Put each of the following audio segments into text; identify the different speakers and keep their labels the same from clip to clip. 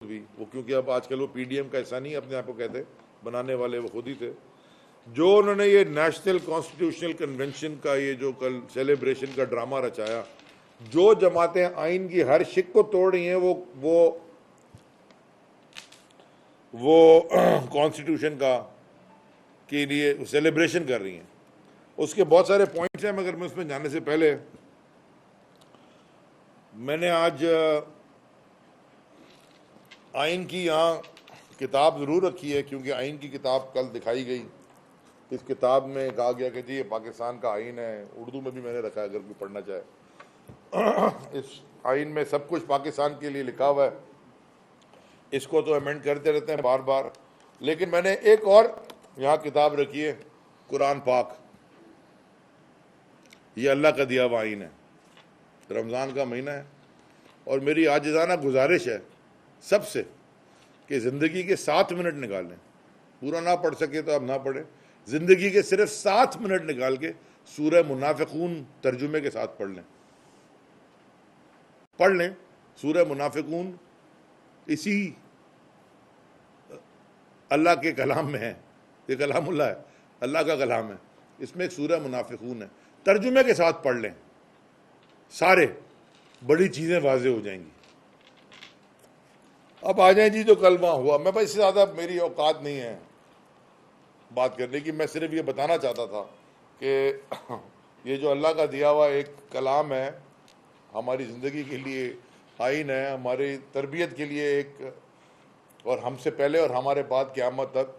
Speaker 1: भी वो, क्योंकि अब आजकल वो पीडीएम का ऐसा नहीं अपने आप को कहते, बनाने वाले वो खुद ही थे। जो उन्होंने ये नेशनल कॉन्स्टिट्यूशनल कन्वेंशन का ये जो कल सेलिब्रेशन का ड्रामा रचाया, जो जमातें आइन की हर शिक को तोड़ रही हैं वो कॉन्स्टिट्यूशन का के लिए सेलिब्रेशन कर रही हैं। उसके बहुत सारे पॉइंट्स हैं, मगर मैं उसमें जाने से पहले मैंने आज आइन की यहाँ किताब ज़रूर रखी है, क्योंकि आइन की किताब कल दिखाई गई। इस किताब में कहा गया कि जी ये पाकिस्तान का आइन है। उर्दू में भी मैंने रखा है, अगर कोई पढ़ना चाहे। इस आइन में सब कुछ पाकिस्तान के लिए लिखा हुआ है। इसको तो अमेंड करते रहते हैं बार बार, लेकिन मैंने एक और यहाँ किताब रखी है, कुरान पाक। ये अल्लाह का दिया हुआ आइन है। रमज़ान का महीना है और मेरी आजिज़ाना गुजारिश है सबसे कि ज़िंदगी के 7 मिनट निकाल लें। पूरा ना पढ़ सके तो आप ना पढ़े, ज़िंदगी के सिर्फ 7 मिनट निकाल के सूरह मुनाफिकून तर्जुमे के साथ पढ़ लें। सूरह मुनाफिकून इसी अल्लाह के कलाम में है, ये कलामुल्लाह है, अल्लाह का कलाम है। इसमें एक सूरह मुनाफिकून है, तर्जुमे के साथ पढ़ लें, सारे बड़ी चीज़ें वाज़ेह हो जाएंगी। अब आ जाए जी जो कल वहाँ हुआ। मैं भाई इससे ज़्यादा मेरी औकात नहीं है बात करने की। मैं सिर्फ ये बताना चाहता था कि ये जो अल्लाह का दिया हुआ एक कलाम है, हमारी ज़िंदगी के लिए आइन है, हमारी तरबियत के लिए एक, और हमसे पहले और हमारे बाद क़यामत तक,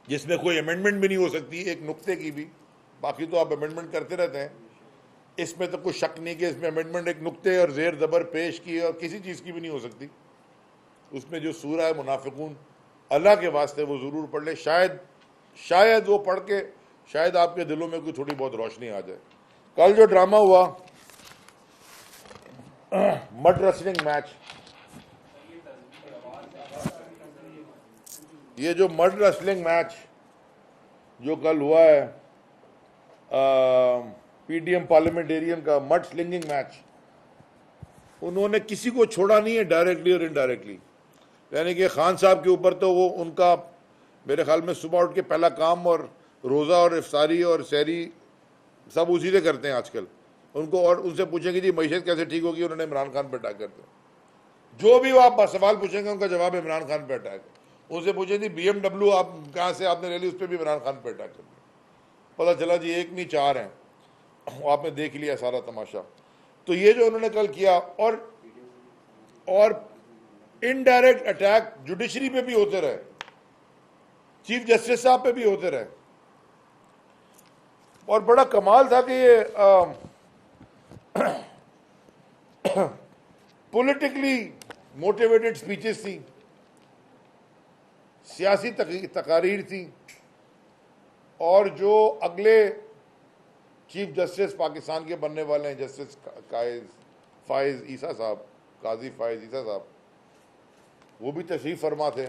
Speaker 1: जिसमें कोई अमेंडमेंट भी नहीं हो सकती एक नुक्ते की भी। बाकी तो आप अमेंडमेंट करते रहते हैं, इसमें तो कुछ शक नहीं कि इसमें अमेंडमेंट एक नुक्ते और ज़ेर ज़बर पेश की और किसी चीज़ की भी नहीं हो सकती। उसमें जो सूरह है मुनाफिकून, अल्लाह के वास्ते वो ज़रूर पढ़ ले। शायद वो पढ़ के शायद आपके दिलों में कोई थोड़ी बहुत रोशनी आ जाए। कल जो ड्रामा हुआ मड रेसलिंग मैच, ये जो मड रेसलिंग मैच जो कल हुआ है पीडीएम पार्लियामेंटेरियन का मड स्लिंगिंग मैच, उन्होंने किसी को छोड़ा नहीं है, डायरेक्टली और इनडायरेक्टली। यानी कि खान साहब के ऊपर तो वो उनका मेरे ख्याल में सुबह उठ के पहला काम और रोज़ा और इफ्तारी और सहरी सब उसी से करते हैं आजकल। उनको और उनसे पूछेंगे जी मईशत कैसे ठीक होगी, उन्होंने इमरान खान पर अटैक करते हैं। जो भी वो आप सवाल पूछेंगे उनका जवाब इमरान खान पर अटैक है। उनसे पूछेंगे BMW आप कहाँ से आपने ले ली, उस पर भी इमरान खान पर अटैक कर दिया। पता चला जी एक नहीं चार हैं। आपने देख लिया सारा तमाशा। तो ये जो उन्होंने कल किया, और इनडायरेक्ट अटैक जुडिशरी पे भी होते रहे, चीफ जस्टिस साहब पे भी होते रहे। और बड़ा कमाल था कि ये पॉलिटिकली मोटिवेटेड स्पीचेस थी, सियासी तकारीर थी, और जो अगले चीफ जस्टिस पाकिस्तान के बनने वाले हैं, जस्टिस फाइज ईसा साहब, काजी फाइज ईसा साहब, वो भी तशरीफ़ फरमा थे।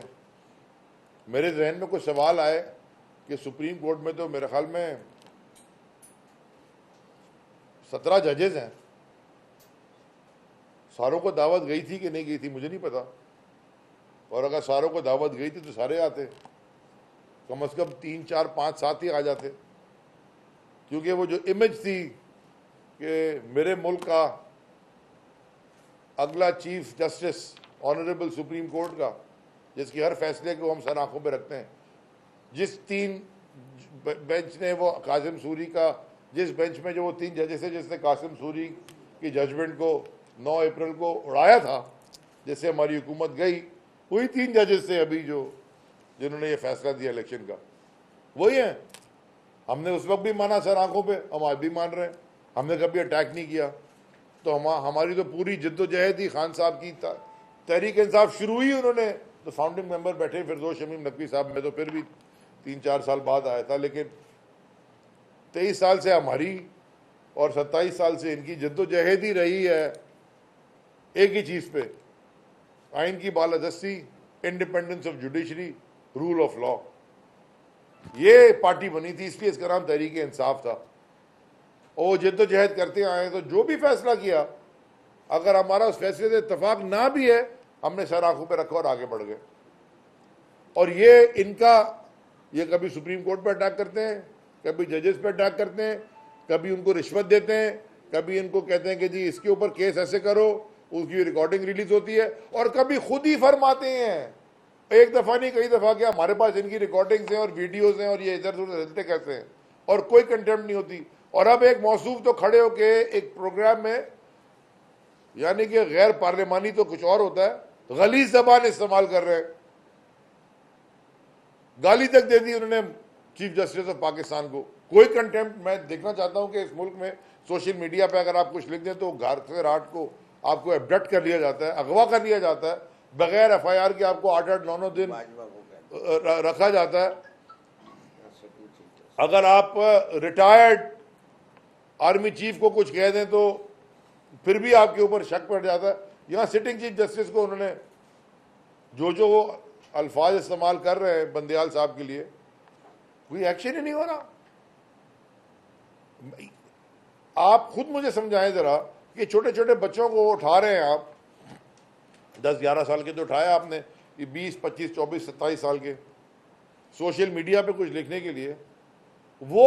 Speaker 1: मेरे जहन में कुछ सवाल आए कि सुप्रीम कोर्ट में तो मेरे ख्याल में 17 जजेस हैं, सारों को दावत गई थी कि नहीं गई थी मुझे नहीं पता, और अगर सारों को दावत गई थी तो सारे आते, कम से कम 3 4 5 7 ही आ जाते। क्योंकि वो जो इमेज थी कि मेरे मुल्क का अगला chief justice honourable supreme court का, जिसकी हर फैसले को हम सर आंखों पे रखते हैं, जिस 3 बेंच ने वो कासिम सूरी का, जिस बेंच में जो वो 3 जजेस है जिसने कासिम सूरी की जजमेंट को 9 अप्रैल को उड़ाया था, जिससे हमारी हुकूमत गई, वही 3 जजेस थे अभी जिन्होंने ये फैसला दिया इलेक्शन का, वही हैं। हमने उस वक्त भी माना सर आंखों पे, हम आज भी मान रहे हैं, हमने कभी अटैक नहीं किया। तो हमारी तो पूरी जद्दोजहद ही खान साहब की तहरीक इंसाफ शुरू हुई, उन्होंने तो फाउंडिंग मेंबर बैठे फिरदौस शमीम नकवी साहब, मैं तो फिर भी 3 4 साल बाद आया था, लेकिन 23 साल से हमारी और 27 साल से इनकी जद्दोजहद ही रही है एक ही चीज़ पे, आइन की बालादस्ती, independence of judiciary, rule of law. ये पार्टी बनी थी, इसलिए इसका नाम तहरीक इंसाफ था। और जद्दोजहद करते आए, तो जो भी फैसला किया, अगर हमारा उस फैसले से इत्तफाक ना भी है हमने सर आंखों पे रखा और आगे बढ़ गए। और ये कभी सुप्रीम कोर्ट पे अटैक करते हैं, कभी जजेस पे अटैक करते हैं, कभी उनको रिश्वत देते हैं, कभी इनको कहते हैं कि जी इसके ऊपर केस ऐसे करो, उसकी रिकॉर्डिंग रिलीज होती है, और कभी खुद ही फरमाते हैं, एक दफा नहीं कई दफा क्या, हमारे पास इनकी रिकॉर्डिंग्स हैं और वीडियोस हैं और ये इधर उधर चलते कैसे हैं, और कोई कंटेम्प्ट नहीं होती। और अब एक मौसूफ तो खड़े होके एक प्रोग्राम में, यानी कि गैर पार्लिमानी तो कुछ और होता है, गलीज जबान इस्तेमाल कर रहे हैं, गाली तक दे दी उन्होंने चीफ जस्टिस ऑफ पाकिस्तान को। कोई कंटेम्प्ट, मैं देखना चाहता हूं कि इस मुल्क में सोशल मीडिया पे अगर आप कुछ लिख दें तो घर से रात को आपको एबडक्ट कर लिया जाता है, अगवा कर लिया जाता है, बगैर FIR के आपको 8-8, 9-9 दिन रखा जाता है। अगर आप रिटायर्ड आर्मी चीफ को कुछ कह दें तो फिर भी आपके ऊपर शक पड़ जाता है। यहाँ सिटिंग चीफ जस्टिस को उन्होंने जो वो अल्फाज इस्तेमाल कर रहे हैं बंदयाल साहब के लिए, कोई एक्शन ही नहीं हो रहा। आप खुद मुझे समझाएं जरा कि छोटे छोटे बच्चों को उठा रहे हैं आप, 10-11 साल के तो उठाया आपने, ये 20, 25, 24, 27 साल के, सोशल मीडिया पे कुछ लिखने के लिए, वो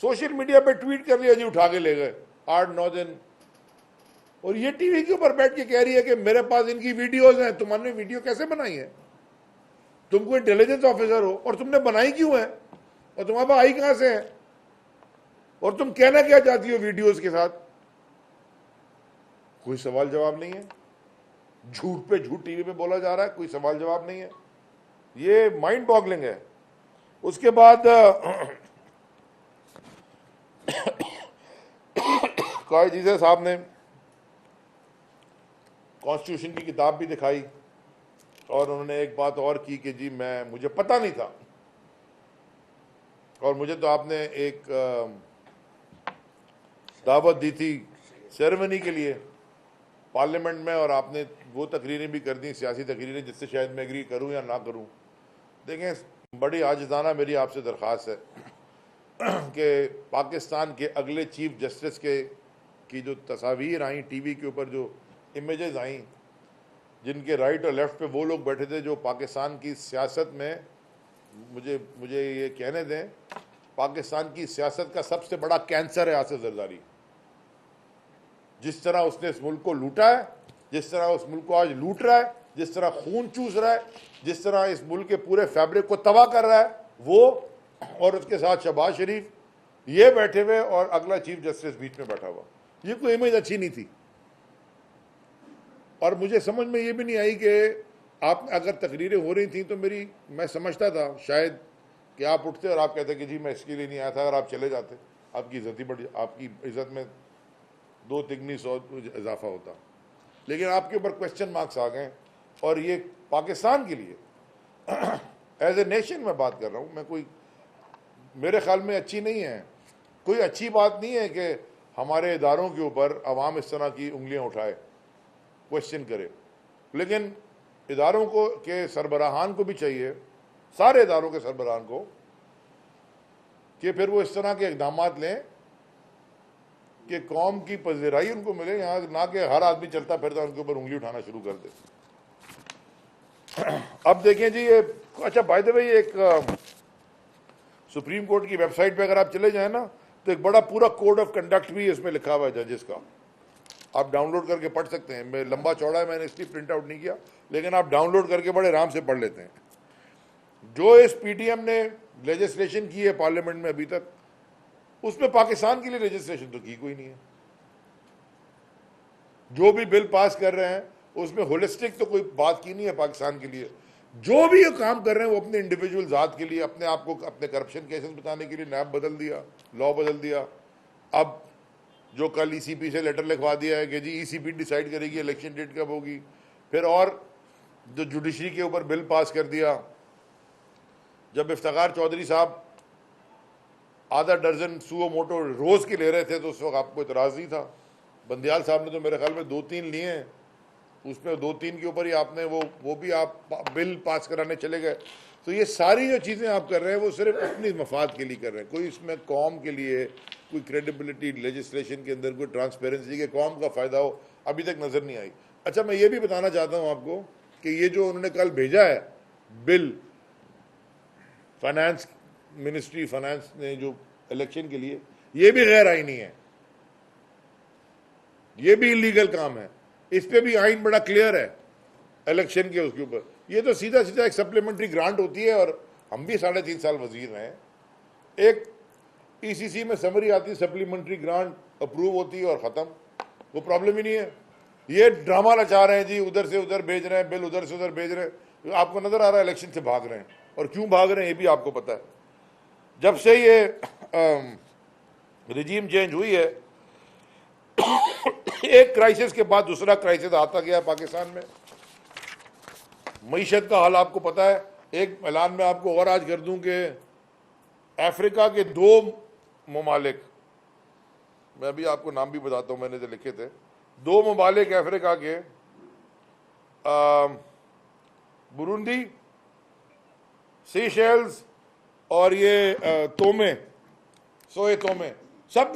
Speaker 1: सोशल मीडिया पे ट्वीट कर लिया जी, उठा के ले गए 8-9 दिन। और ये टीवी के ऊपर बैठ के कह रही है कि मेरे पास इनकी वीडियोज हैं। तुम्हारे वीडियो कैसे बनाई है? तुम कोई इंटेलिजेंस ऑफिसर हो और तुमने बनाई क्यों है, और तुम्हारे पास आई कहां से है, और तुम कहना क्या चाहती हो वीडियोस के साथ? कोई सवाल जवाब नहीं है, झूठ पे झूठ टीवी पे बोला जा रहा है, कोई सवाल जवाब नहीं है। ये माइंड बॉगलिंग है। उसके बाद काजी साहब ने कॉन्स्टिट्यूशन की किताब भी दिखाई और उन्होंने एक बात और की कि जी मुझे पता नहीं था, और मुझे तो आपने एक दावत दी थी सेरेमनी के लिए पार्लियामेंट में, और आपने वो तकरीरें भी कर दी, सियासी तकरीरें, जिससे शायद मैं एग्री करूं या ना करूं। देखें, बड़ी आजिज़ाना मेरी आपसे दरख्वास्त है कि पाकिस्तान के अगले चीफ जस्टिस की जो तस्वीर आई टीवी के ऊपर, जो इमेजेस आई, जिनके राइट और लेफ्ट पे वो लोग बैठे थे जो पाकिस्तान की सियासत में, मुझे ये कहने दें, पाकिस्तान की सियासत का सबसे बड़ा कैंसर है आसिफ जरदारी। जिस तरह उसने इस मुल्क को लूटा है, जिस तरह उस मुल्क को आज लूट रहा है, जिस तरह खून चूस रहा है, जिस तरह इस मुल्क के पूरे फैब्रिक को तबाह कर रहा है वो, और उसके साथ शहबाज शरीफ ये बैठे हुए और अगला चीफ जस्टिस बीच में बैठा हुआ, ये कोई इमेज अच्छी नहीं थी। और मुझे समझ में ये भी नहीं आई कि आप अगर तकरीरें हो रही थी तो मैं समझता था शायद कि आप उठते और आप कहते कि जी मैं इसके लिए नहीं आया था, अगर आप चले जाते आपकी इज्जत ही बढ़, आपकी इज्जत में 2 तिगनी 100 इजाफा होता। लेकिन आपके ऊपर क्वेश्चन मार्क्स आ गए, और ये पाकिस्तान के लिए एज ए नेशन मैं बात कर रहा हूँ, मैं कोई, मेरे ख्याल में अच्छी नहीं है, कोई अच्छी बात नहीं है कि हमारे इदारों के ऊपर अवाम इस तरह की उंगलियां उठाए, क्वेश्चन करे। लेकिन इदारों को के सरबराहान को भी चाहिए, सारे इदारों के सरबराहान को, कि फिर वो इस तरह के इकदाम लें कि कौम की पज़ीराई उनको मिले, यहाँ ना कि हर आदमी चलता फिरता उनके ऊपर उंगली उठाना शुरू कर दे। अब देखें जी, ये अच्छा बाय द वे, एक सुप्रीम कोर्ट की वेबसाइट पे अगर आप चले जाएं ना, तो एक बड़ा पूरा कोड ऑफ कंडक्ट भी इसमें लिखा हुआ है जजेस का, आप डाउनलोड करके पढ़ सकते हैं। मैं लंबा चौड़ा है, मैंने इसलिए प्रिंट आउट नहीं किया, लेकिन आप डाउनलोड करके बड़े आराम से पढ़ लेते हैं। जो इस PTM ने लेजिस्लेशन की है पार्लियामेंट में अभी तक, उसमें पाकिस्तान के लिए रजिस्ट्रेशन तो की कोई नहीं है। जो भी बिल पास कर रहे हैं उसमें होलिस्टिक तो कोई बात की नहीं है पाकिस्तान के लिए। जो भी ये काम कर रहे हैं वो अपने इंडिविजुअल जात के लिए, अपने आप को अपने करप्शन केसेस बताने के लिए नैब बदल दिया, लॉ बदल दिया। अब जो कल ECP से लेटर लिखवा दिया है कि जी ECP डिसाइड करेगी इलेक्शन डेट कब होगी। फिर और जो जुडिशरी के ऊपर बिल पास कर दिया, जब इफ्तिखार चौधरी साहब आधा दर्जन सुओ मोटो रोज के ले रहे थे तो उस वक्त आपको इतराज़ नहीं था। बंदयाल साहब ने तो मेरे ख्याल में 2-3 लिए हैं, उसमें 2-3 के ऊपर ही आपने वो भी आप बिल पास कराने चले गए। तो ये सारी जो चीज़ें आप कर रहे हैं वो सिर्फ अपनी मफाद के लिए कर रहे हैं, कोई इसमें कौम के लिए कोई क्रेडिबिलिटी लेजिस्लेशन के अंदर, कोई ट्रांसपेरेंसी के कौम का फ़ायदा हो, अभी तक नज़र नहीं आई। अच्छा, मैं ये भी बताना चाहता हूं आपको कि ये जो उन्होंने कल भेजा है बिल, फाइनेंस मिनिस्ट्री फाइनेंस ने जो इलेक्शन के लिए, ये भी गैर आईनी है, ये भी इलीगल काम है। इस पे भी आइन बड़ा क्लियर है इलेक्शन के उसके ऊपर। ये तो सीधा सीधा एक सप्लीमेंट्री ग्रांट होती है, और हम भी 3.5 साल वजीर रहे हैं। एक ईसीसी में समरी आती है, सप्लीमेंट्री ग्रांट अप्रूव होती है और खत्म, वो प्रॉब्लम ही नहीं है। ये ड्रामा नचा रहे हैं जी, उधर से उधर भेज रहे हैं बिल, उधर से उधर भेज रहे हैं। आपको नजर आ रहा है इलेक्शन से भाग रहे हैं, और क्यों भाग रहे हैं ये भी आपको पता है। जब से ये रिजीम चेंज हुई है, एक क्राइसिस के बाद दूसरा क्राइसिस आता गया पाकिस्तान में। मईशत का हाल आपको पता है। एक ऐलान में आपको और आज कर दूं कि अफ्रीका के 2 ममालिक, मैं भी आपको नाम भी बताता हूं, मैंने जो लिखे थे, 2 ममालिक अफ्रीका के, बुरुंडी, सीशेल्स और ये तोमे, सोए तोमे, सब